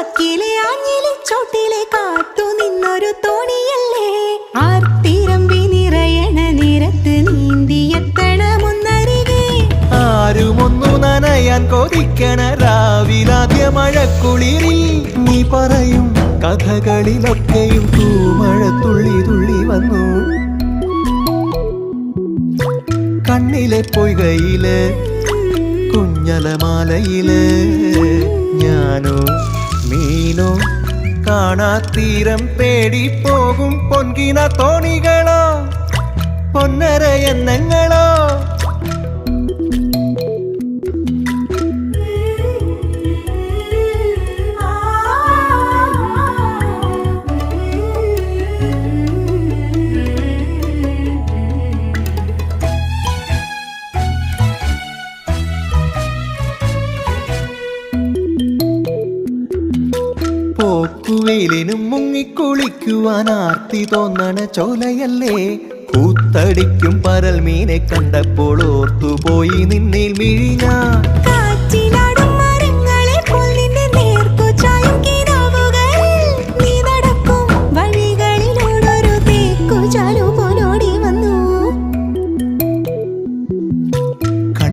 വക്കിലെ ആഞ്ഞിലെ ചോട്ടിലെ കാത്തു നിന്നൊരു തോണിയല്ലേ ആർത്തിരമ്പി നിറയണ നേരത്ത് നീന്തിയെത്തണമൊന്നരികെ ആരുമൊന്നു നനയാൻ കൊതിക്കണ രാവിലാദ്യ മഴക്കുളിരിൽ നീ പറയും കഥകളിലൊക്കെയും തൂമഴ തുള്ളി തുള്ളി വന്നു കണ്ണിലെ പൊയ്കയില് കുഞ്ഞലമാലയില് ഞാനോ മീനോ കാണാത്തീരം തേടി പോകും പൊൻകിന തോണികളോ പൊന്നര എന്നെങ്ങളോ പോക്കുവെയിലിനും മുങ്ങിക്കുളിക്കുവാൻ ആർത്തി തോന്നണ ചോലയല്ലേ കൂത്തടിക്കും പരൽ മീനെ കണ്ടപ്പോൾ ഓർത്തുപോയി നിന്നിൽ മിഴിഞ്ഞ